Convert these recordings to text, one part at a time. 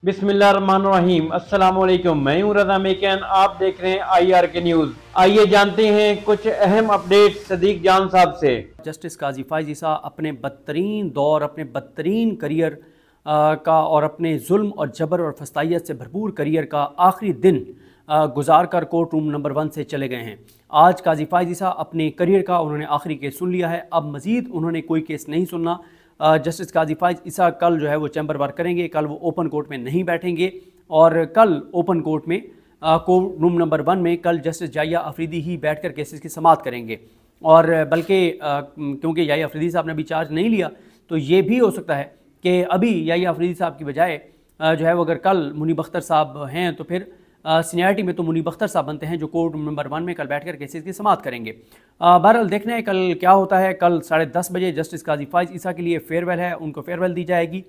बिस्मिल्लाहिर्रहमानिर्रहीम। अस्सलाम वालेकुम। मैं हूं रज़ा मेकन, आप देख रहे हैं IR के न्यूज़। आइए जानते हैं कुछ अहम अपडेट सदीक जान साहब से। जस्टिस काजी फ़ाइज़ ईसा अपने बदतरीन दौर, अपने बदतरीन करियर का और अपने जुल्म और जबर और फस्तायत से भरपूर करियर का आखिरी दिन गुजार कर कोर्ट रूम नंबर 1 से चले गए हैं। आज काजी फ़ाइज़ ईसा अपने करियर का उन्होंने आखिरी केस सुन लिया है। अब मज़ीद उन्होंने कोई केस नहीं सुनना। जस्टिस काजी फ़ाइज़ ईसा कल जो है वो चैम्बर वर्क करेंगे। कल वो ओपन कोर्ट में नहीं बैठेंगे और कल ओपन कोर्ट में कोर्ट रूम नंबर 1 में कल जस्टिस जाहिया अफरीदी ही बैठकर केसेस की समाअत करेंगे। और बल्कि क्योंकि याहिया अफरीदी साहब ने अभी चार्ज नहीं लिया, तो ये भी हो सकता है कि अभी याहिया अफरीदी साहब की बजाय जो है वो अगर कल मुनीब अख्तर साहब हैं तो फिर सीनियरिटी में तो मुनीब अख्तर साहब बनते हैं जो कोर्ट नंबर 1 में कल बैठकर केसेस की समाअत करेंगे। बहरहाल देखना है कल क्या होता है। कल 10:30 बजे जस्टिस काजी फ़ाइज़ ईसा के लिए फेयरवेल है, उनको फेयरवेल दी जाएगी।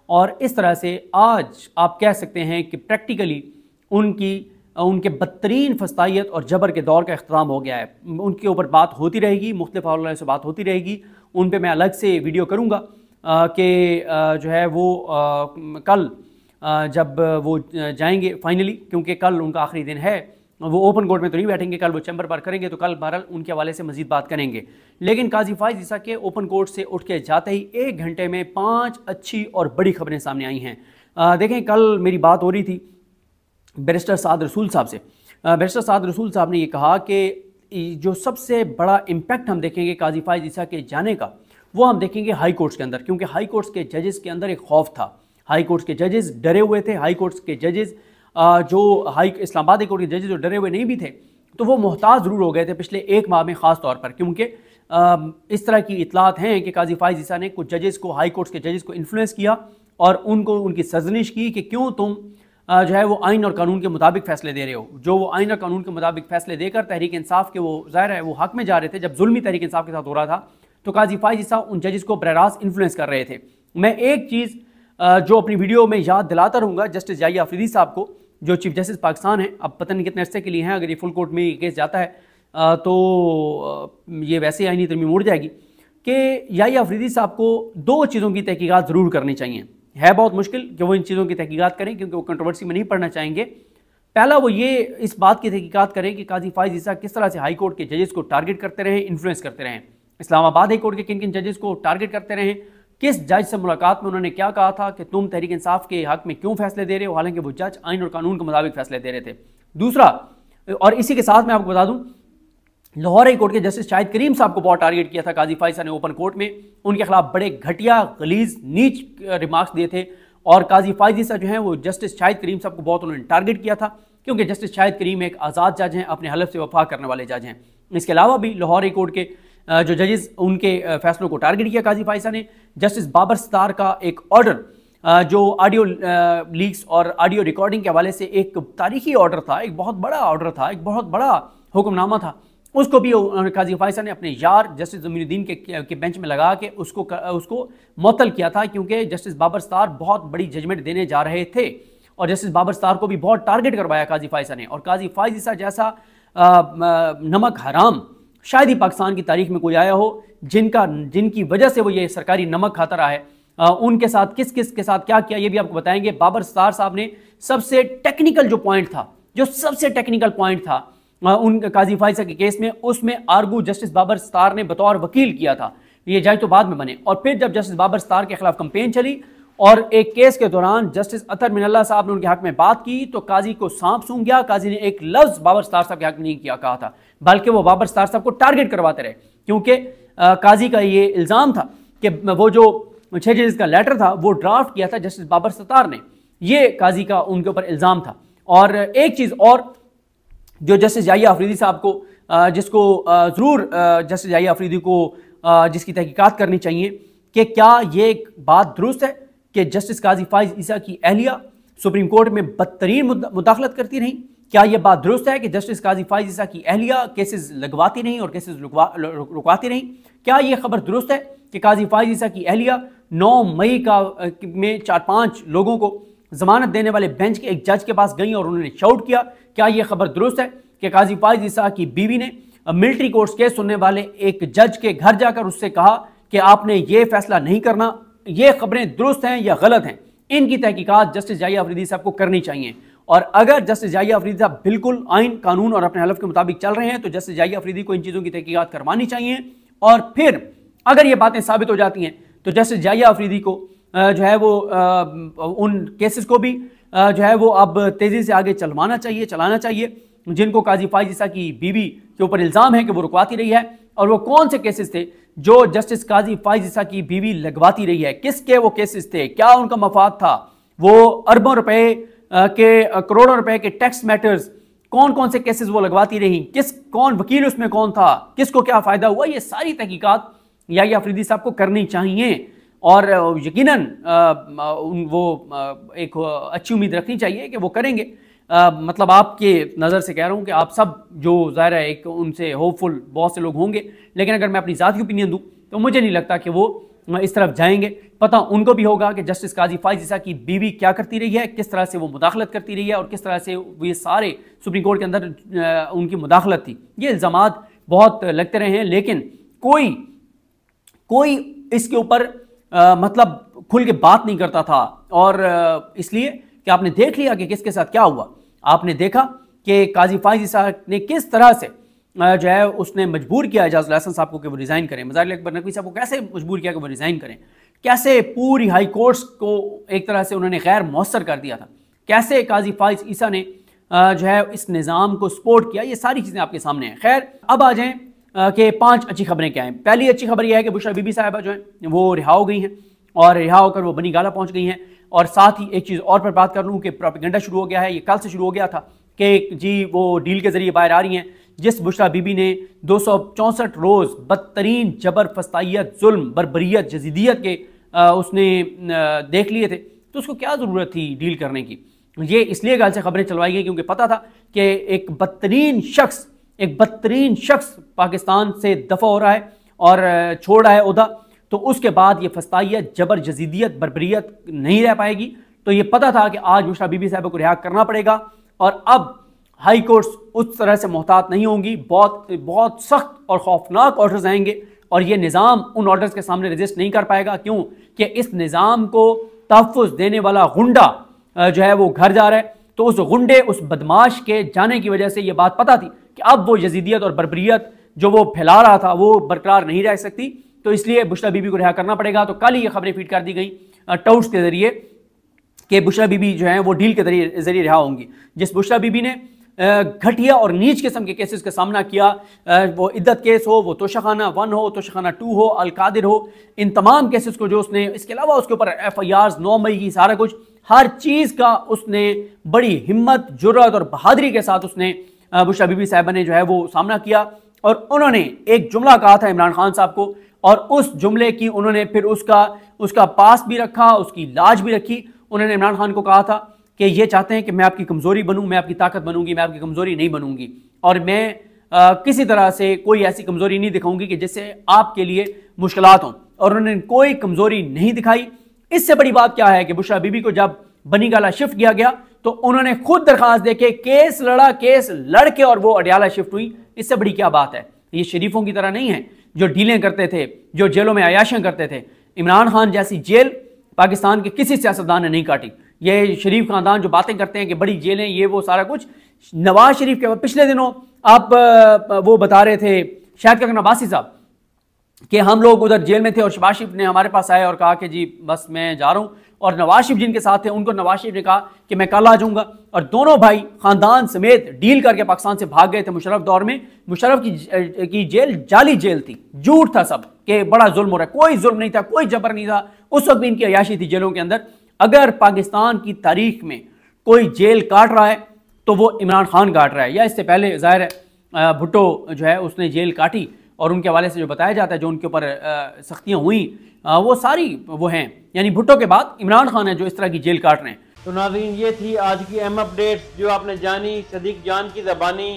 और इस तरह से आज आप कह सकते हैं कि प्रैक्टिकली उनके बदतरीन फस्तायत और जबर के दौर का अख्ताम हो गया है। उनके ऊपर बात होती रहेगी, मुख्तलिफ हवालों से बात होती रहेगी। उन पे मैं अलग से वीडियो करूँगा कि जो है वो कल जब वो जाएंगे फाइनली, क्योंकि कल उनका आखिरी दिन है, वो ओपन कोर्ट में तो नहीं बैठेंगे, कल वो चैम्बर पर करेंगे, तो कल बहरहाल उनके हवाले से मजीद बात करेंगे। लेकिन काजी फ़ाइज़ ईसा के ओपन कोर्ट से उठ के जाते ही 1 घंटे में 5 अच्छी और बड़ी खबरें सामने आई हैं। देखें, कल मेरी बात हो रही थी बैरिस्टर साद रसूल साहब से। बैरिस्टर साद रसूल साहब ने ये कहा कि जो सबसे बड़ा इम्पैक्ट हम देखेंगे काजी फ़ाइज़ ईसा के जाने का, वो हम देखेंगे हाई कोर्ट्स के अंदर, क्योंकि हाई कोर्ट्स के जजेस के अंदर एक खौफ था। हाई कोर्ट्स के जजेस डरे हुए थे। हाई कोर्ट्स के जजेस जो इस्लामाबाद कोर्ट के जजेस जो डरे हुए नहीं भी थे, तो वो मोहताज ज़रूर हो गए थे पिछले 1 माह में ख़ास तौर पर, क्योंकि इस तरह की इतलात हैं कि काजी फ़ाइज़ ईसा ने कुछ जजेस को, हाई कोर्ट्स के जजेस को इन्फ्लुएंस किया और उनको उनकी सरजनिश की कि क्यों तुम जो है वो आइन और कानून के मुताबिक फ़ैसले दे रहे हो। जो वो आइन और कानून के मुताबिक फ़ैसले देकर तहरीक इंसाफ के, वो ज़ाहिर है वो हक़ में जा रहे थे। जब जुल्मी तहरीक इंसाफ के साथ हो रहा था तो काजी फ़ाइज़ ईसा उन जजेस को बराह इन्फ्लुएंस कर रहे थे। मैं एक चीज़ जो अपनी वीडियो में याद दिलाता रहूँगा जस्टिस जाहिया अफरीदी साहब को, जो चीफ जस्टिस पाकिस्तान है, अब पता नहीं कितने अरसे के लिए हैं, अगर ये फुल कोर्ट में ये केस जाता है तो ये वैसे ही आईनी तरमीम उड़ जाएगी, कि जाहिया अफरीदी साहब को 2 चीज़ों की तहकीकात ज़रूर करनी चाहिए। है बहुत मुश्किल कि वो इन चीज़ों की तहकीकात करें, क्योंकि वो कंट्रोवर्सी में नहीं पढ़ना चाहेंगे। पहला वो ये इस बात की तहकीकात करें कि काजी फ़ाइज़ ईसा किस तरह से हाई कोर्ट के जजेस को टारगेट करते रहे, इन्फ्लुएंस करते रहें। इस्लामाबाद हाई कोर्ट के किन किन जजेस को टारगेट करते रहें, किस जज से मुलाकात में उन्होंने क्या कहा था कि तुम तहरीक इंसाफ के हक में क्यों फैसले दे रहे हो, हालांकि वो जज आइन और कानून के मुताबिक फैसले दे रहे थे। दूसरा, और इसी के साथ मैं आपको बता दूं, लाहौर हाई कोर्ट के जस्टिस शाहिद करीम साहब को बहुत टारगेट किया था काजी फ़ाइज़ ईसा ने ओपन कोर्ट में। उनके खिलाफ बड़े घटिया, गलीज, नीच रिमार्क्स दिए थे और काजी फ़ाइज़ ईसा जो है वो जस्टिस शाहिद करीम साहब को बहुत उन्होंने टारगेट किया था, क्योंकि जस्टिस शाहिद करीम एक आज़ाद जज हैं, अपने हलफ से वफा करने वाले जज हैं। इसके अलावा भी लाहौर हाई कोर्ट के जो जजेस, उनके फैसलों को टारगेट किया काजी फ़ाइज़ ईसा ने। जस्टिस बाबर सत्तार का एक ऑर्डर जो ऑडियो लीक्स और ऑडियो रिकॉर्डिंग के हवाले से एक तारीखी ऑर्डर था, एक बहुत बड़ा ऑर्डर था, एक बहुत बड़ा हुक्मनामा था, उसको भी काजी फ़ाइज़ ईसा ने अपने यार जस्टिस ज़मीनुद्दीन के बेंच में लगा के उसको मुअत्तल किया था, क्योंकि जस्टिस बाबर सत्तार बहुत बड़ी जजमेंट देने जा रहे थे और जस्टिस बाबर सत्तार को भी बहुत टारगेट करवाया काजी फ़ाइज़ ईसा ने। और काजी फ़ाइज़ ईसा जैसा नमक हराम शायद ही पाकिस्तान की तारीख में कोई आया हो जिनकी वजह से वो ये सरकारी नमक खाता रहा है। उनके साथ किस किस के साथ क्या किया ये भी आपको बताएंगे। बाबर सत्तार साहब ने सबसे टेक्निकल जो पॉइंट था, जो सबसे टेक्निकल पॉइंट था उन काजी फ़ाइज़ ईसा के केस में, उसमें आर्गू जस्टिस बाबर सत्तार ने बतौर वकील किया था। ये जज तो बाद में बने। और फिर जब जस्टिस बाबर सत्तार के खिलाफ कंपेन चली और एक केस के दौरान जस्टिस अतर मिनल्ला साहब ने उनके हक में बात की, तो काजी को सांप सूंघ गया। काजी ने एक लफ्ज़ बाबर सत्तार साहब के हक में नहीं किया कहा था, बल्कि वो बाबर सत्तार साहब को टारगेट करवाते रहे, क्योंकि काजी का ये इल्ज़ाम था कि वो जो 6 जजेस का लेटर था वो ड्राफ्ट किया था जस्टिस बाबर सत्तार ने। ये काजी का उनके ऊपर इल्ज़ाम था। और एक चीज़ और, जो जस्टिस जाहिया अफरीदी साहब को जिसको ज़रूर जस्टिस जाहिया अफरीदी को जिसकी तहकीकात करनी चाहिए कि क्या ये बात दुरुस्त है कि जस्टिस काजी फ़ाइज़ ईसा की अहलिया सुप्रीम कोर्ट में बदतरीन मुदाखलत करती रहीं। क्या यह बात दुरुस्त है कि जस्टिस काजी फ़ाइज़ ईसा की अहलिया केसेस लगवाती रहीं और केसेस रुकवाती रहीं। क्या यह खबर दुरुस्त है कि काजी फ़ाइज़ ईसा की अहलिया 9 मई में 4-5 लोगों को जमानत देने वाले बेंच के एक जज के पास गई और उन्होंने शाउट किया। क्या यह खबर दुरुस्त है कि काजी फ़ाइज़ ईसा की बीवी ने मिलिट्री कोर्ट्स केस सुनने वाले एक जज के घर जाकर उससे कहा कि आपने ये फैसला नहीं करना। ये खबरें दुरुस्त हैं या गलत हैं, इनकी तहकीकात जस्टिस जाहिया अफरीदी साहब को करनी चाहिए। और अगर जस्टिस जाहिया अफरीदी साहब बिल्कुल आइन, कानून और अपने हलफ के मुताबिक चल रहे हैं तो जस्टिस जाहिया अफरीदी को इन चीज़ों की तहकीकात करवानी चाहिए। और फिर अगर ये बातें साबित हो जाती हैं तो जस्टिस जाहिया अफरीदी को जो है वो उन केसेस को भी जो है वो अब तेज़ी से आगे चलाना चाहिए जिनको काजी फाइज ईसा की बीवी के ऊपर इल्ज़ाम है कि वो रुकवाती रही है। और वो कौन से केसेस थे जो जस्टिस काजी फाइज ईसा की बीवी लगवाती रही है, किसके वो केसेस थे, क्या उनका मफाद था, वो अरबों रुपए के, करोड़ों रुपए के टैक्स मैटर्स, कौन कौन से केसेस वो लगवाती रही, कौन वकील उसमें कौन था, किसको क्या फ़ायदा हुआ, ये सारी तहकीकात याहिया अफरीदी साहब को करनी चाहिए। और यकीनन वो एक अच्छी उम्मीद रखनी चाहिए कि वो करेंगे। मतलब आपके नज़र से कह रहा हूँ कि आप सब जो ज़ाहिर है एक उनसे होपफुल बहुत से लोग होंगे, लेकिन अगर मैं अपनी ज़ाती ओपिनियन दूँ तो मुझे नहीं लगता कि वो इस तरफ जाएंगे। पता उनको भी होगा कि जस्टिस काजी फाइज ईसा की बीवी क्या करती रही है, किस तरह से वो मुदाखलत करती रही है और किस तरह से ये सारे सुप्रीम कोर्ट के अंदर उनकी मुदाखलत थी। ये इल्ज़ामात बहुत लगते रहे हैं, लेकिन कोई इसके ऊपर मतलब खुल के बात नहीं करता था। और इसलिए कि आपने देख लिया कि किसके साथ क्या हुआ। आपने देखा कि काजी फाइज ईसा ने किस तरह से जो है उसने मजबूर किया एजाजुल हसन साहब को कि वो रिज़ाइन करें, मज़ाहिर अकबर नकवी साहब को कैसे मजबूर किया कि वो रिज़ाइन करें, कैसे पूरी हाई कोर्ट्स को एक तरह से उन्होंने गैर मौसर कर दिया था, कैसे काजी फाइज ईसा ने जो है इस निज़ाम को सपोर्ट किया। ये सारी चीज़ें आपके सामने हैं। खैर, अब आ जाएँ कि 5 अच्छी खबरें क्या हैं। पहली अच्छी खबर यह है कि बुशरा बीबी साहिबा जो हैं वो रिहा हो गई हैं और रिहा होकर वो बनी गाला पहुँच गई हैं। और साथ ही एक चीज़ और पर बात कर लूँ कि प्रोपेगेंडा शुरू हो गया है, ये कल से शुरू हो गया था कि जी वो डील के ज़रिए बाहर आ रही हैं। जिस बुशरा बीबी ने 264 रोज़ बदतरीन जबर, फस्तायत, जुल्म, बर्बरियत, जजीदियत के उसने देख लिए थे, तो उसको क्या ज़रूरत थी डील करने की। ये इसलिए कल से खबरें चलवाई गई क्योंकि पता था कि एक बदतरीन शख्स पाकिस्तान से दफ़ा हो रहा है और छोड़ रहा है ओहदा, तो उसके बाद ये फस्तायत, जबर, जजीदियत, बर्बरियत नहीं रह पाएगी। तो ये पता था कि आज बुशरा बीबी साहब को रिहा करना पड़ेगा। और अब हाई कोर्ट्स उस तरह से मोहतात नहीं होंगी, बहुत सख्त और खौफनाक ऑर्डर्स आएंगे और ये निज़ाम उन ऑर्डर्स के सामने रजिस्ट नहीं कर पाएगा। क्यों कि इस निज़ाम को तहफ़्फ़ुज़ देने वाला गुंडा जो है वो घर जा रहा है। तो उस गुंडे, उस बदमाश के जाने की वजह से ये बात पता थी कि अब वो यजीदियत और बर्बरियत जो वो फैला रहा था वो बरकरार नहीं रह सकती। तो इसलिए बुशरा बीबी को रिहा करना पड़ेगा। तो कल ही ये खबरें फीड कर दी गई टाउट्स के ज़रिए कि बुशरा बीबी जो है वो डील के ज़रिए रिहा होंगी। जिस बुशरा बीबी ने घटिया और नीच किस्म के केसेस का सामना किया, वो इद्दत केस हो, वो तोशाखाना 1 हो, तोशाखाना 2 हो, अलकादिर हो, इन तमाम केसेस को जो उसने, इसके अलावा उसके ऊपर FIRs 9 मई की, सारा कुछ, हर चीज़ का उसने बड़ी हिम्मत, जुर्रत और बहादुरी के साथ उसने बुशरा बीबी साहिबा ने जो है वो सामना किया। और उन्होंने एक जुमला कहा था इमरान खान साहब को, और उस जुमले की उन्होंने फिर उसका पास भी रखा, उसकी लाज भी रखी। उन्होंने इमरान खान को कहा था कि ये चाहते हैं कि मैं आपकी कमज़ोरी बनूं, मैं आपकी ताकत बनूंगी, मैं आपकी कमज़ोरी नहीं बनूंगी, और मैं किसी तरह से कोई ऐसी कमज़ोरी नहीं दिखाऊंगी कि जिससे आपके लिए मुश्किलात हों। और उन्होंने कोई कमज़ोरी नहीं दिखाई। इससे बड़ी बात क्या है कि बुशरा बीबी को जब बनी गाला शिफ्ट किया गया तो उन्होंने खुद दरखास्त दे के केस लड़ के और वो अडियाला शिफ्ट हुई। इससे बड़ी क्या बात है। ये शरीफों की तरह नहीं है जो डीलें करते थे, जो जेलों में अयाशियां करते थे। इमरान खान जैसी जेल पाकिस्तान के किसी सियासतदान ने नहीं काटी। ये शरीफ खानदान जो बातें करते हैं कि बड़ी जेलें, ये वो सारा कुछ, नवाज शरीफ के पिछले दिनों आप वो बता रहे थे शाहिद खान अब्बासी साहब कि हम लोग उधर जेल में थे और शहबाज शरीफ ने हमारे पास आया और कहा कि जी बस मैं जा रहा हूँ, और नवाज शरीफ जिनके साथ थे उनको नवाज शरीफ ने कहा कि मैं कल आ जाऊँगा, और दोनों भाई खानदान समेत डील करके पाकिस्तान से भाग गए थे। मुशर्रफ दौर में मुशर्रफ की जेल जाली जेल थी, झूठ था सब कि बड़ा जुल्म हो रहा है। कोई जुल्म नहीं था, कोई जबर नहीं था। उस वक्त भी इनकी अयाशी थी जेलों के अंदर। अगर पाकिस्तान की तारीख में कोई जेल काट रहा है तो वो इमरान खान काट रहा है, या इससे पहले ज़ाहिर है भुट्टो जो है उसने जेल काटी, और उनके हवाले से जो बताया जाता है जो उनके ऊपर सख्तियाँ हुई वो सारी वो हैं, यानी भुट्टो के बाद इमरान खान है जो इस तरह की जेल काट रहे हैं। तो नाज़रीन, ये थी आज की अहम अपडेट जो आपने जानी सदीक जान की ज़बानी।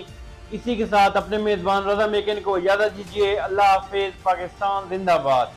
इसी के साथ अपने मेज़बान रज़ा मेकन को इजाज़त दीजिए। अल्लाह हाफ़िज़। पाकिस्तान जिंदाबाद।